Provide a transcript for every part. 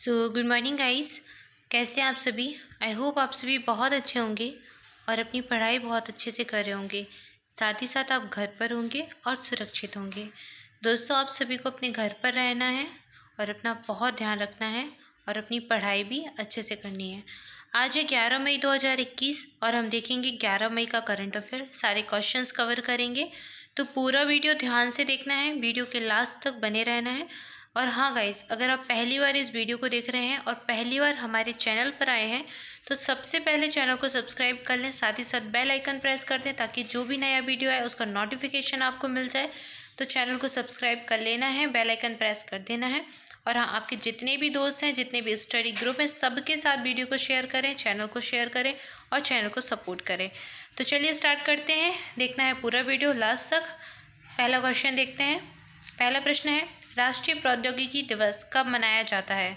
Good morning guys. कैसे हैं आप सभी। आई होप आप सभी बहुत अच्छे होंगे और अपनी पढ़ाई बहुत अच्छे से कर रहे होंगे। साथ ही साथ आप घर पर होंगे और सुरक्षित होंगे। दोस्तों, आप सभी को अपने घर पर रहना है और अपना बहुत ध्यान रखना है और अपनी पढ़ाई भी अच्छे से करनी है। आज है 11 मई 2021 और हम देखेंगे 11 मई का करंट अफेयर। सारे क्वेश्चंस कवर करेंगे, तो पूरा वीडियो ध्यान से देखना है, वीडियो के लास्ट तक बने रहना है। और हाँ गाइस, अगर आप पहली बार इस वीडियो को देख रहे हैं और पहली बार हमारे चैनल पर आए हैं तो सबसे पहले चैनल को सब्सक्राइब कर लें, साथ ही साथ बेल आइकन प्रेस कर दें ताकि जो भी नया वीडियो है उसका नोटिफिकेशन आपको मिल जाए। तो चैनल को सब्सक्राइब कर लेना है, बेल आइकन प्रेस कर देना है। और हाँ, आपके जितने भी दोस्त हैं, जितने भी स्टडी ग्रुप हैं, सबके साथ वीडियो को शेयर करें, चैनल को शेयर करें और चैनल को सपोर्ट करें। तो चलिए स्टार्ट करते हैं। देखना है पूरा वीडियो लास्ट तक। पहला क्वेश्चन देखते हैं। पहला प्रश्न है, राष्ट्रीय प्रौद्योगिकी दिवस कब मनाया जाता है।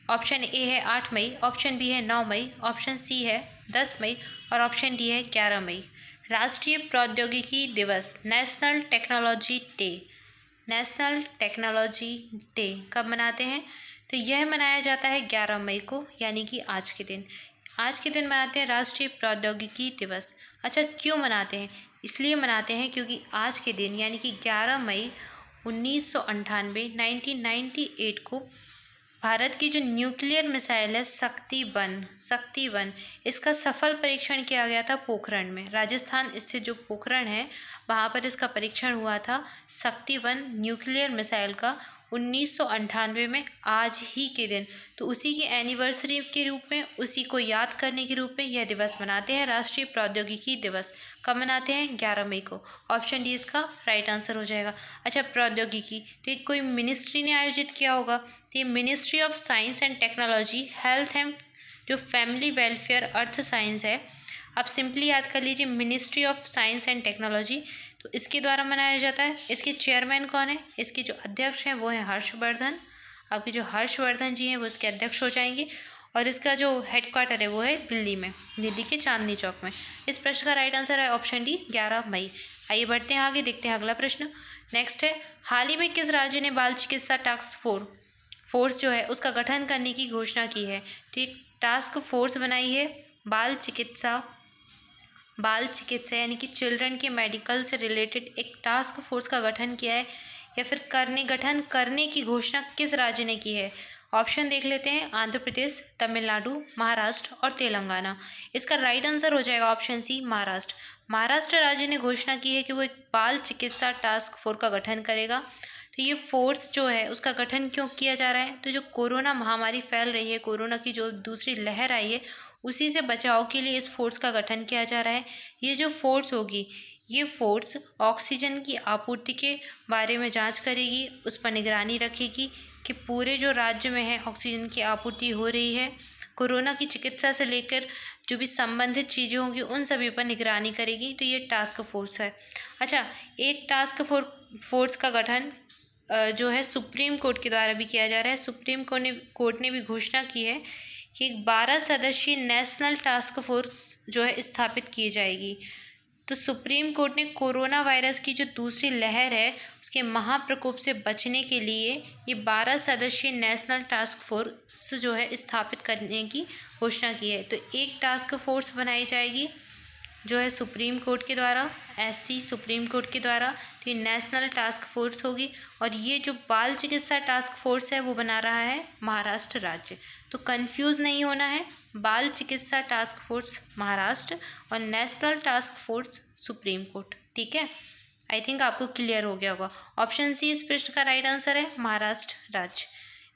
ऑप्शन ए है 8 मई, ऑप्शन बी है 9 मई, ऑप्शन सी है 10 मई और ऑप्शन डी है 11 मई। राष्ट्रीय प्रौद्योगिकी दिवस, national technology day, national technology day कब मनाते हैं। तो यह मनाया जाता है 11 मई को, यानी कि आज के दिन। आज के दिन मनाते हैं राष्ट्रीय प्रौद्योगिकी दिवस। अच्छा, क्यों मनाते हैं। इसलिए मनाते हैं क्योंकि आज के दिन यानी कि 11 मई 1998 को भारत की जो न्यूक्लियर मिसाइल है शक्ति 1 इसका सफल परीक्षण किया गया था पोखरण में। राजस्थान स्थित जो पोखरण है वहाँ पर इसका परीक्षण हुआ था शक्ति 1 न्यूक्लियर मिसाइल का 1998 में, आज ही के दिन। तो उसी की एनिवर्सरी के रूप में, उसी को याद करने के रूप में यह दिवस मनाते हैं, राष्ट्रीय प्रौद्योगिकी दिवस। कब मनाते हैं, 11 मई को। ऑप्शन डी इसका राइट आंसर हो जाएगा। अच्छा, प्रौद्योगिकी तो ये कोई मिनिस्ट्री ने आयोजित किया होगा। तो ये ministry of science and technology, health and जो फैमिली वेलफेयर, अर्थ साइंस है। आप सिंपली याद कर लीजिए ministry of science and technology. तो इसके द्वारा मनाया जाता है। इसके चेयरमैन कौन है, इसके जो अध्यक्ष हैं वो हैं हर्षवर्धन। आपके जो हर्षवर्धन जी हैं वो इसके अध्यक्ष हो जाएंगे। और इसका जो हेडक्वार्टर है वो है दिल्ली में, दिल्ली के चांदनी चौक में। इस प्रश्न का राइट आंसर है ऑप्शन डी 11 मई। आइए बढ़ते हैं आगे, देखते हैं अगला प्रश्न। नेक्स्ट है, हाल ही में किस राज्य ने बाल चिकित्सा टास्क फोर्स जो है उसका गठन करने की घोषणा की है। तो एक टास्क फोर्स बनाई है बाल चिकित्सा यानी कि चिल्ड्रन के मेडिकल से रिलेटेड एक टास्क फोर्स का गठन किया है, या फिर गठन करने की घोषणा किस राज्य ने की है। ऑप्शन देख लेते हैं, आंध्र प्रदेश, तमिलनाडु, महाराष्ट्र और तेलंगाना। इसका राइट आंसर हो जाएगा ऑप्शन सी, महाराष्ट्र। महाराष्ट्र राज्य ने घोषणा की है कि वो एक बाल चिकित्सा टास्क फोर्स का गठन करेगा। तो ये फोर्स जो है उसका गठन क्यों किया जा रहा है, तो जो कोरोना महामारी फैल रही है, कोरोना की जो दूसरी लहर आई है, उसी से बचाव के लिए इस फोर्स का गठन किया जा रहा है। ये जो फोर्स होगी, ये फोर्स ऑक्सीजन की आपूर्ति के बारे में जांच करेगी, उस पर निगरानी रखेगी कि पूरे जो राज्य में है ऑक्सीजन की आपूर्ति हो रही है। कोरोना की चिकित्सा से लेकर जो भी संबंधित चीज़ें होंगी उन सभी पर निगरानी करेगी। तो ये टास्क फोर्स है। अच्छा, एक टास्क फोर्स का गठन जो है सुप्रीम कोर्ट के द्वारा भी किया जा रहा है। सुप्रीम कोर्ट ने भी घोषणा की है कि 12 सदस्यीय नेशनल टास्क फोर्स जो है स्थापित की जाएगी। तो सुप्रीम कोर्ट ने कोरोना वायरस की जो दूसरी लहर है उसके महाप्रकोप से बचने के लिए ये 12 सदस्यीय नेशनल टास्क फोर्स जो है स्थापित करने की घोषणा की है। तो एक टास्क फोर्स बनाई जाएगी जो है सुप्रीम कोर्ट के द्वारा, सुप्रीम कोर्ट के द्वारा। तो ये नेशनल टास्क फोर्स होगी। और ये जो बाल चिकित्सा टास्क फोर्स है वो बना रहा है महाराष्ट्र राज्य। तो कंफ्यूज नहीं होना है, बाल चिकित्सा टास्क फोर्स महाराष्ट्र और national task force supreme court. ठीक है, आई थिंक आपको क्लियर हो गया होगा। ऑप्शन सी इस प्रश्न का राइट आंसर है, महाराष्ट्र राज्य।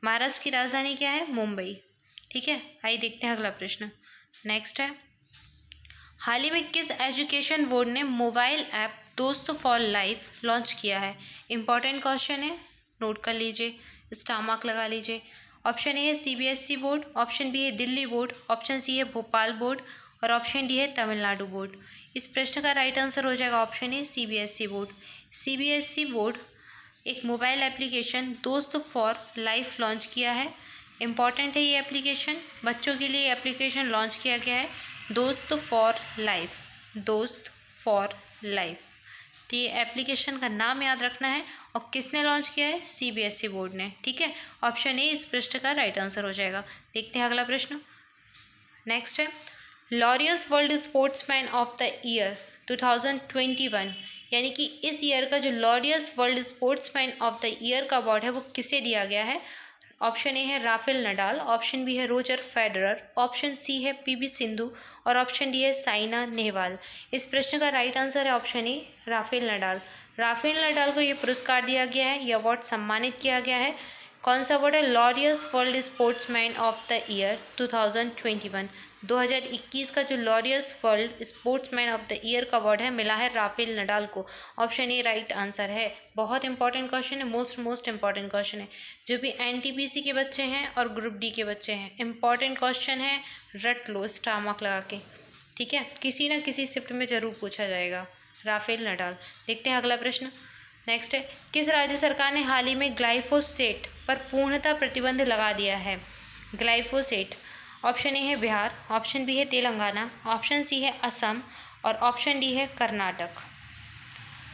महाराष्ट्र की राजधानी क्या है, मुंबई। ठीक है, आइए देखते हैं अगला प्रश्न। नेक्स्ट है, हाल ही में किस एजुकेशन बोर्ड ने मोबाइल ऐप दोस्त फॉर लाइफ लॉन्च किया है। इंपॉर्टेंट क्वेश्चन है, नोट कर लीजिए, स्टार मार्क लगा लीजिए। ऑप्शन ए है सीबीएसई बोर्ड, ऑप्शन बी है दिल्ली बोर्ड, ऑप्शन सी है भोपाल बोर्ड और ऑप्शन डी है तमिलनाडु बोर्ड। इस प्रश्न का राइट आंसर हो जाएगा option A, CBSE board. CBSE board एक मोबाइल एप्लीकेशन दोस्त फॉर लाइफ लॉन्च किया है। इम्पॉर्टेंट है ये एप्लीकेशन, बच्चों के लिए एप्लीकेशन लॉन्च किया गया है, दोस्त फॉर लाइफ, दोस्त फॉर लाइफ। तो ये एप्लीकेशन का नाम याद रखना है और किसने लॉन्च किया है, सीबीएसई बोर्ड ने। ठीक है, ऑप्शन ए इस प्रश्न का राइट आंसर हो जाएगा। देखते हैं अगला प्रश्न। नेक्स्ट है, Laureus world sportsman of the year 2021, यानी कि इस ईयर का जो Laureus world sportsman of the year का अवार्ड है वो किसे दिया गया है। ऑप्शन ए है राफेल नडाल, ऑप्शन बी है रोजर फेडरर, ऑप्शन सी है पीवी सिंधु और ऑप्शन डी है साइना नेहवाल। इस प्रश्न का राइट आंसर है option A Rafael Nadal. Rafael Nadal को ये पुरस्कार दिया गया है, ये अवार्ड सम्मानित किया गया है। कौन सा अवार्ड है, Laureus world sportsman of the year 2021। 2021 का जो Laureus world sportsman of the year का अवार्ड है मिला है राफेल नडाल को। ऑप्शन ए राइट आंसर है। बहुत इंपॉर्टेंट क्वेश्चन है, मोस्ट इंपॉर्टेंट क्वेश्चन है। जो भी एनटीपीसी के बच्चे हैं और ग्रुप डी के बच्चे हैं, इंपॉर्टेंट क्वेश्चन है, रट लो स्टार मार्क लगा के। ठीक है, किसी ना किसी शिफ्ट में जरूर पूछा जाएगा राफेल नडाल। देखते हैं अगला प्रश्न। नेक्स्ट है, किस राज्य सरकार ने हाल ही में ग्लाइफोसेट पर पूर्णतः प्रतिबंध लगा दिया है। ग्लाइफोसेट, ऑप्शन ए है बिहार, ऑप्शन बी है तेलंगाना, ऑप्शन सी है असम और ऑप्शन डी है कर्नाटक।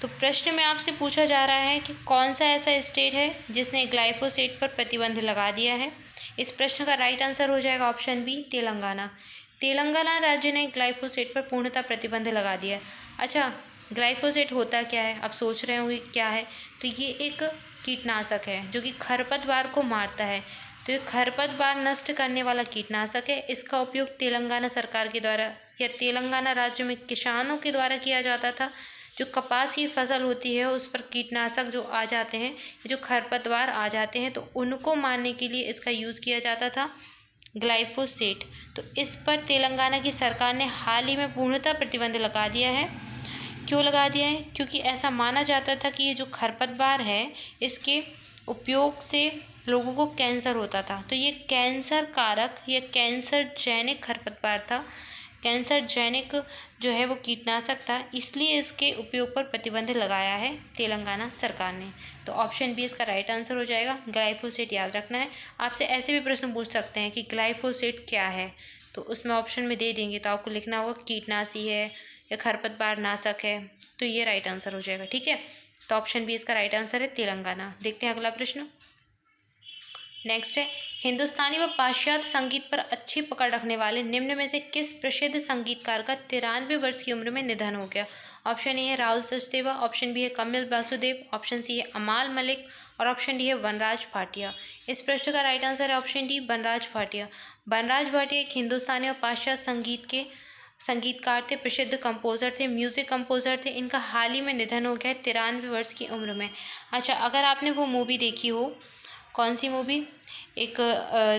तो प्रश्न में आपसे पूछा जा रहा है कि कौन सा ऐसा स्टेट है जिसने ग्लाइफोसेट पर प्रतिबंध लगा दिया है। इस प्रश्न का राइट आंसर हो जाएगा ऑप्शन बी तेलंगाना। तेलंगाना राज्य ने ग्लाइफोसेट पर पूर्णतः प्रतिबंध लगा दिया। अच्छा, ग्लाइफोसेट होता क्या है, आप सोच रहे होंगे क्या है। तो ये एक कीटनाशक है जो कि खरपतवार को मारता है। तो ये खरपतवार नष्ट करने वाला कीटनाशक है। इसका उपयोग तेलंगाना सरकार के द्वारा या तेलंगाना राज्य में किसानों के द्वारा किया जाता था। जो कपास की फसल होती है उस पर कीटनाशक जो आ जाते हैं, जो खरपतवार आ जाते हैं, तो उनको मारने के लिए इसका यूज़ किया जाता था, ग्लाइफोसेट। तो इस पर तेलंगाना की सरकार ने हाल ही में पूर्णतः प्रतिबंध लगा दिया है। क्यों लगा दिया है, क्योंकि ऐसा माना जाता था कि ये जो खरपतवार है इसके उपयोग से लोगों को कैंसर होता था। तो ये कैंसर कारक या कैंसर जैनिक खरपतवार था, कैंसर जैनिक जो है वो कीटनाशक था, इसलिए इसके उपयोग पर प्रतिबंध लगाया है तेलंगाना सरकार ने। तो ऑप्शन बी इसका राइट आंसर हो जाएगा। ग्लाइफोसेट याद रखना है। आपसे ऐसे भी प्रश्न पूछ सकते हैं कि ग्लाइफोसेट क्या है, तो उसमें ऑप्शन में दे देंगे तो आपको लिखना होगा कीटनाशी है या खरपतवार नाशक है। तो ये राइट आंसर हो जाएगा। ठीक है, तो ऑप्शन बी इसका राइट आंसर है तेलंगाना। देखते हैं अगला प्रश्न। नेक्स्ट है, हिंदुस्तानी व पाश्चात्य संगीत पर अच्छी पकड़ रखने वाले निम्न में से किस प्रसिद्ध संगीतकार का 93 वर्ष की उम्र में निधन हो गया। ऑप्शन ए है राहुल सचदेवा, ऑप्शन बी है कमिल वासुदेव, ऑप्शन सी है अमाल मलिक और ऑप्शन डी है वनराज भाटिया। इस प्रश्न का राइट आंसर है ऑप्शन डी वनराज भाटिया। वनराज भाटिया एक हिंदुस्तानी और पाश्चात्य संगीत के संगीतकार थे, प्रसिद्ध कंपोजर थे, म्यूजिक कंपोजर थे। इनका हाल ही में निधन हो गया है 93 वर्ष की उम्र में। अच्छा, अगर आपने वो मूवी देखी हो, कौन सी मूवी, एक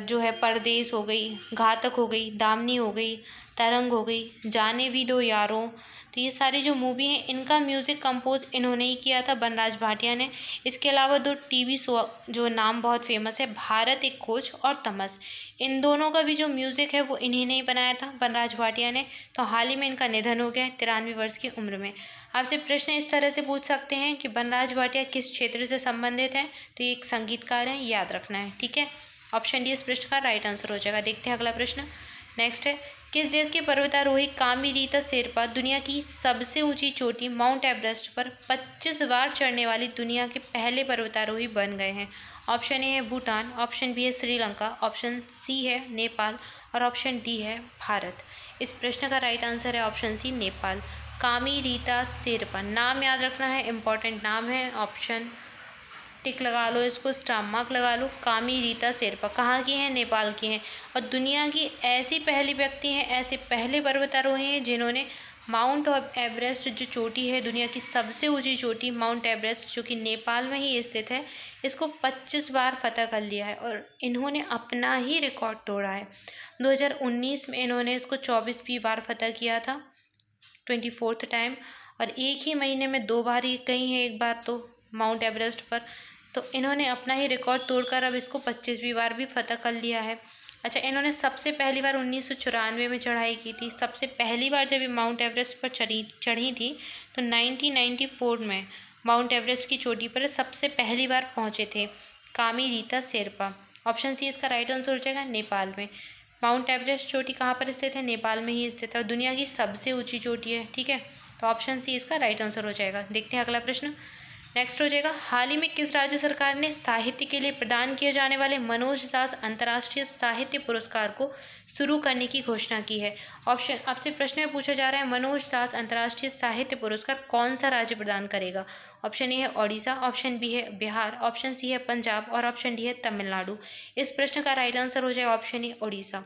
जो है परदेस हो गई, घातक हो गई, दामनी हो गई, तरंग हो गई, जाने भी दो यारों, तो ये सारी जो मूवी हैं इनका म्यूज़िक कंपोज इन्होंने ही किया था, वनराज भाटिया ने। इसके अलावा 2 टीवी शो जो नाम बहुत फेमस है, भारत एक खोज और तमस, इन दोनों का भी जो म्यूज़िक है वो इन्हीं ने ही बनाया था, वनराज भाटिया ने। तो हाल ही में इनका निधन हो गया है 93 वर्ष की उम्र में। आपसे प्रश्न इस तरह से पूछ सकते हैं कि वनराज भाटिया किस क्षेत्र से संबंधित है, तो ये एक संगीतकार हैं, याद रखना है। ठीक है, ऑप्शन डी इस प्रश्न का राइट आंसर हो जाएगा। देखते हैं अगला प्रश्न। नेक्स्ट है, किस देश के पर्वतारोही कामिरीता शेरपा दुनिया की सबसे ऊंची चोटी माउंट एवरेस्ट पर 25 बार चढ़ने वाली दुनिया के पहले पर्वतारोही बन गए हैं। ऑप्शन ए है भूटान, ऑप्शन बी है श्रीलंका, ऑप्शन सी है नेपाल और ऑप्शन डी है भारत। इस प्रश्न का राइट आंसर है ऑप्शन सी नेपाल। कामिरीता शेरपा, नाम याद रखना है, इंपॉर्टेंट नाम है। ऑप्शन टिक लगा लो, इसको स्टार मार्क लगा लो। कामिरीता शेरपा कहाँ की हैं, नेपाल की हैं और दुनिया की ऐसी पहली व्यक्ति हैं, ऐसे पहले पर्वतारोही हैं जिन्होंने माउंट एवरेस्ट जो चोटी है, दुनिया की सबसे ऊंची चोटी माउंट एवरेस्ट जो कि नेपाल में ही स्थित है, इसको 25 बार फतह कर लिया है और इन्होंने अपना ही रिकॉर्ड तोड़ा है। 2019 में इन्होंने इसको 24वीं बार फतह किया था, 24th टाइम, और एक ही महीने में 2 बार ही गई हैं, एक बार तो माउंट एवरेस्ट पर। तो इन्होंने अपना ही रिकॉर्ड तोड़कर अब इसको 25वीं बार भी फतह कर लिया है। अच्छा, इन्होंने सबसे पहली बार 1994 में चढ़ाई की थी। सबसे पहली बार जब ये माउंट एवरेस्ट पर चढ़ी थी तो 1994 में माउंट एवरेस्ट की चोटी पर सबसे पहली बार पहुंचे थे कामिरीता शेरपा। ऑप्शन सी इसका राइट आंसर हो जाएगा, नेपाल में। माउंट एवरेस्ट चोटी कहाँ पर स्थित है, नेपाल में ही स्थित है और दुनिया की सबसे ऊंची चोटी है। ठीक है, तो ऑप्शन सी इसका राइट आंसर हो जाएगा। देखते हैं अगला प्रश्न। नेक्स्ट हो जाएगा, हाल ही में किस राज्य सरकार ने साहित्य के लिए प्रदान किए जाने वाले मनोज दास अंतर्राष्ट्रीय साहित्य पुरस्कार को शुरू करने की घोषणा की है? ऑप्शन आपसे प्रश्न में पूछा जा रहा है मनोज दास अंतर्राष्ट्रीय साहित्य पुरस्कार कौन सा राज्य प्रदान करेगा? ऑप्शन ए है ओडिशा, ऑप्शन बी है बिहार, ऑप्शन सी है पंजाब और ऑप्शन डी है तमिलनाडु। इस प्रश्न का राइट आंसर हो जाएगा ऑप्शन ए ओडिशा।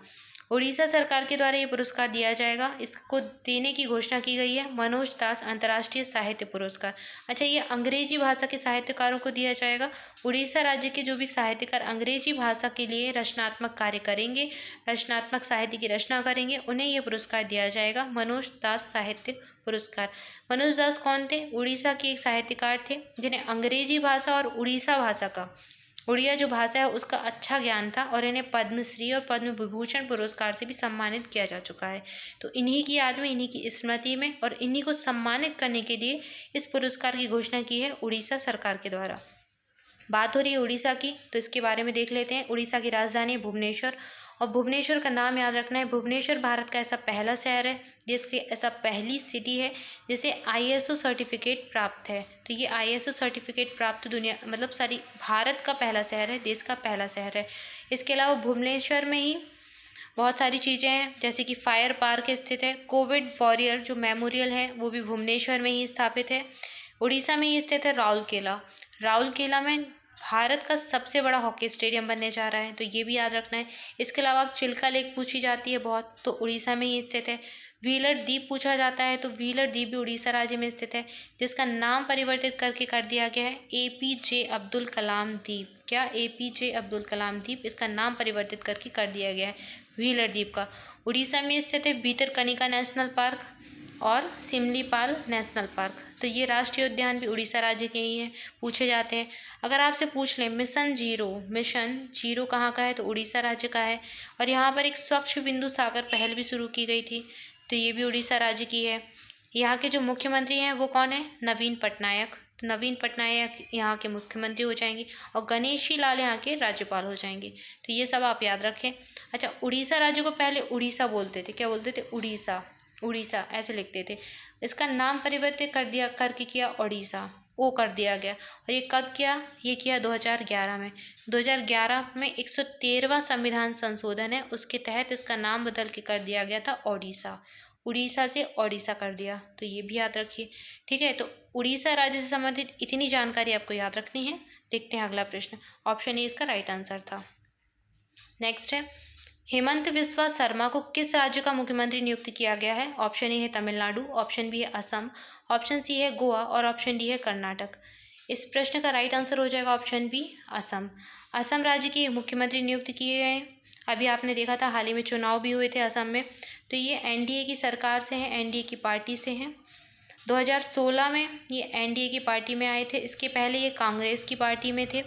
उड़ीसा सरकार के द्वारा ये पुरस्कार दिया जाएगा। इसको देने की घोषणा की गई है मनोज दास अंतर्राष्ट्रीय साहित्य पुरस्कार। अच्छा, ये अंग्रेजी भाषा के साहित्यकारों को दिया जाएगा। उड़ीसा राज्य के जो भी साहित्यकार अंग्रेजी भाषा के लिए रचनात्मक कार्य करेंगे, रचनात्मक साहित्य की रचना करेंगे, उन्हें ये पुरस्कार दिया जाएगा, मनोज दास साहित्य पुरस्कार। मनोज दास कौन थे? उड़ीसा के एक साहित्यकार थे जिन्हें अंग्रेजी भाषा और उड़ीसा भाषा का, उड़िया जो भाषा है उसका अच्छा ज्ञान था और इन्हें पद्मश्री और पद्म विभूषण पुरस्कार से भी सम्मानित किया जा चुका है। तो इन्हीं की याद में, इन्हीं की स्मृति में और इन्हीं को सम्मानित करने के लिए इस पुरस्कार की घोषणा की है उड़ीसा सरकार के द्वारा। बात हो रही है उड़ीसा की, तो इसके बारे में देख लेते हैं। उड़ीसा की राजधानी भुवनेश्वर, और भुवनेश्वर का नाम याद रखना है। भुवनेश्वर भारत का ऐसा पहला शहर है जिसके ऐसा पहली सिटी है जिसे ISO सर्टिफिकेट प्राप्त है। तो ये ISO सर्टिफिकेट प्राप्त दुनिया मतलब सारी भारत का पहला शहर है, देश का पहला शहर है। इसके अलावा भुवनेश्वर में ही बहुत सारी चीज़ें हैं, जैसे कि फायर पार्क स्थित है। कोविड वॉरियर जो मेमोरियल है वो भी भुवनेश्वर में ही स्थापित है। उड़ीसा में ही स्थित है राउरकेला। राउरकेला में भारत का सबसे बड़ा हॉकी स्टेडियम बनने जा रहा है, तो ये भी याद रखना है। इसके अलावा चिल्का लेक पूछी जाती है बहुत, तो उड़ीसा में ही स्थित है। व्हीलर द्वीप पूछा जाता है, तो व्हीलर द्वीप भी उड़ीसा राज्य में स्थित है, जिसका नाम परिवर्तित करके कर दिया गया है APJ अब्दुल कलाम द्वीप। क्या? APJ अब्दुल कलाम द्वीप, इसका नाम परिवर्तित करके कर दिया गया है व्हीलर द्वीप का। उड़ीसा में स्थित है भीतरकनिका नेशनल पार्क और सिमलीपाल नेशनल पार्क। तो ये राष्ट्रीय उद्यान भी उड़ीसा राज्य के ही हैं, पूछे जाते हैं। अगर आपसे पूछ लें मिशन जीरो कहाँ का है, तो उड़ीसा राज्य का है। और यहाँ पर एक स्वच्छ बिंदु सागर पहल भी शुरू की गई थी, तो ये भी उड़ीसा राज्य की है। यहाँ के जो मुख्यमंत्री हैं वो कौन है? नवीन पटनायक। तो नवीन पटनायक यहाँ के मुख्यमंत्री हो जाएंगे और गणेशी लाल यहाँ के राज्यपाल हो जाएंगे। तो ये सब आप याद रखें। अच्छा, उड़ीसा राज्य को पहले उड़ीसा बोलते थे। क्या बोलते थे? उड़ीसा, उड़ीसा ऐसे लिखते थे। इसका नाम परिवर्तित कर दिया करके किया ओडिशा, ओ कर दिया गया। और ये कब किया? ये किया 2011 में। 2011 में 113वां संविधान संशोधन है, उसके तहत इसका नाम बदल के कर दिया गया था ओडिशा। उड़ीसा से ओडिशा कर दिया, तो ये भी याद रखिए। ठीक है, तो उड़ीसा राज्य से संबंधित इतनी जानकारी आपको याद रखनी है। देखते हैं अगला प्रश्न। ऑप्शन ए इसका राइट आंसर था। नेक्स्ट है, हेमंत बिस्वा शर्मा को किस राज्य का मुख्यमंत्री नियुक्त किया गया है? ऑप्शन ए है तमिलनाडु, ऑप्शन बी है असम, ऑप्शन सी है गोवा और ऑप्शन डी है कर्नाटक। इस प्रश्न का राइट आंसर हो जाएगा ऑप्शन बी असम। असम राज्य के मुख्यमंत्री नियुक्त किए गए हैं। अभी आपने देखा था हाल ही में चुनाव भी हुए थे असम में, तो ये NDA की सरकार से हैं, NDA की पार्टी से हैं। 2016 में ये NDA की पार्टी में आए थे, इसके पहले ये कांग्रेस की पार्टी में थे।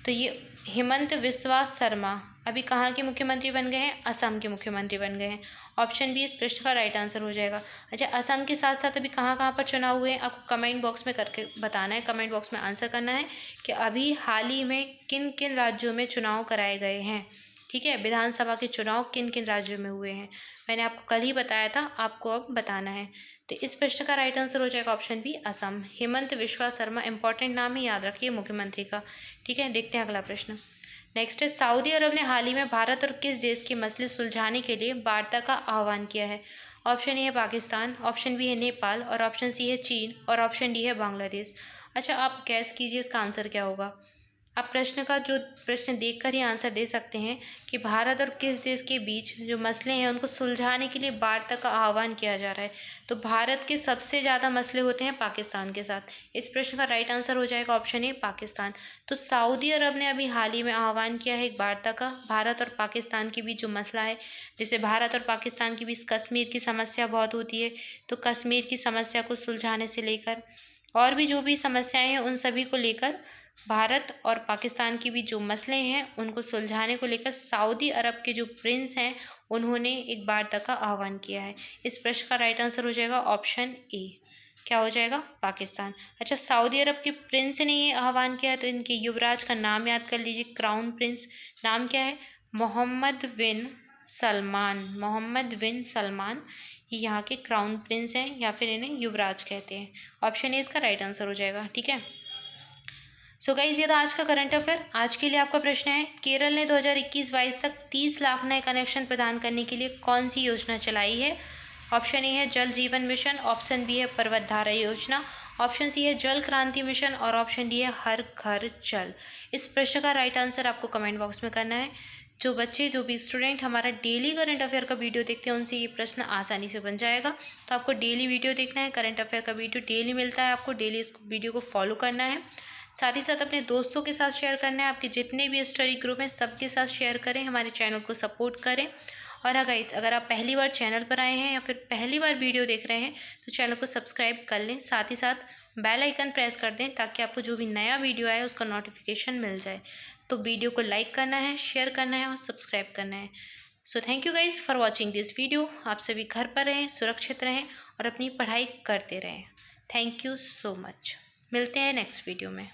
तो ये हेमंत बिस्वा शर्मा अभी कहाँ के मुख्यमंत्री बन गए हैं? असम के मुख्यमंत्री बन गए हैं। ऑप्शन बी इस प्रश्न का राइट आंसर हो जाएगा। अच्छा, असम के साथ साथ अभी कहाँ कहाँ पर चुनाव हुए हैं आपको कमेंट बॉक्स में करके बताना है, कमेंट बॉक्स में आंसर करना है कि अभी हाल ही में किन किन राज्यों में चुनाव कराए गए हैं। ठीक है, विधानसभा के चुनाव किन किन राज्यों में हुए हैं, मैंने आपको कल ही बताया था, आपको अब बताना है। तो इस प्रश्न का राइट आंसर हो जाएगा option B Assam. Himanta Biswa Sarma important नाम है, याद रखिए मुख्यमंत्री का। ठीक है, देखते हैं अगला प्रश्न। नेक्स्ट है, सऊदी अरब ने हाल ही में भारत और किस देश के मसले सुलझाने के लिए वार्ता का आह्वान किया है? ऑप्शन ए है पाकिस्तान, ऑप्शन बी है नेपाल और ऑप्शन सी है चीन और ऑप्शन डी है बांग्लादेश। अच्छा, आप गैस कीजिए इसका आंसर क्या होगा। आप प्रश्न देखकर ही आंसर दे सकते हैं कि भारत और किस देश के बीच जो मसले हैं उनको सुलझाने के लिए वार्ता का आह्वान किया जा रहा है। तो भारत के सबसे ज़्यादा मसले होते हैं पाकिस्तान के साथ। इस प्रश्न का राइट आंसर हो जाएगा ऑप्शन ए पाकिस्तान। तो सऊदी अरब ने अभी हाल ही में आह्वान किया है एक वार्ता का, भारत और पाकिस्तान के बीच जो मसला है, जैसे भारत और पाकिस्तान के बीच कश्मीर की समस्या बहुत होती है, तो कश्मीर की समस्या को सुलझाने से लेकर और भी जो भी समस्याएं हैं उन सभी को लेकर भारत और पाकिस्तान के बीच जो मसले हैं उनको सुलझाने को लेकर सऊदी अरब के जो प्रिंस हैं उन्होंने एक वार्ता का आह्वान किया है। इस प्रश्न का राइट आंसर हो जाएगा ऑप्शन ए। क्या हो जाएगा? पाकिस्तान। अच्छा, सऊदी अरब के प्रिंस ने ये आह्वान किया है, तो इनके युवराज का नाम याद कर लीजिए। क्राउन प्रिंस नाम क्या है? मोहम्मद बिन सलमान। मोहम्मद बिन सलमान ये यहाँ के क्राउन प्रिंस हैं या फिर इन्हें युवराज कहते हैं। ऑप्शन ए इसका राइट आंसर हो जाएगा। ठीक है, सो गाइज ये था आज का करंट अफेयर। आज के लिए आपका प्रश्न है, केरल ने 2021-22 तक 30 लाख नए कनेक्शन प्रदान करने के लिए कौन सी योजना चलाई है? ऑप्शन ए है जल जीवन मिशन, ऑप्शन बी है पर्वतधारा योजना, ऑप्शन सी है जल क्रांति मिशन और ऑप्शन डी है हर घर जल। इस प्रश्न का राइट आंसर आपको कमेंट बॉक्स में करना है। जो बच्चे, जो भी स्टूडेंट हमारा डेली करंट अफेयर का वीडियो देखते हैं, उनसे ये प्रश्न आसानी से बन जाएगा। तो आपको डेली वीडियो देखना है, करंट अफेयर का वीडियो डेली मिलता है, आपको डेली इस वीडियो को फॉलो करना है। साथ ही साथ अपने दोस्तों के साथ शेयर करना है, आपके जितने भी स्टडी ग्रुप हैं सबके साथ शेयर करें, हमारे चैनल को सपोर्ट करें। और हाँ गाइस, अगर आप पहली बार चैनल पर आए हैं या फिर पहली बार वीडियो देख रहे हैं तो चैनल को सब्सक्राइब कर लें, साथ ही साथ बेल आइकन प्रेस कर दें ताकि आपको जो भी नया वीडियो आए उसका नोटिफिकेशन मिल जाए। तो वीडियो को लाइक करना है, शेयर करना है और सब्सक्राइब करना है। So thank you guys for watching this video. आप सभी घर पर रहें, सुरक्षित रहें और अपनी पढ़ाई करते रहें। Thank you so much. मिलते हैं नेक्स्ट वीडियो में।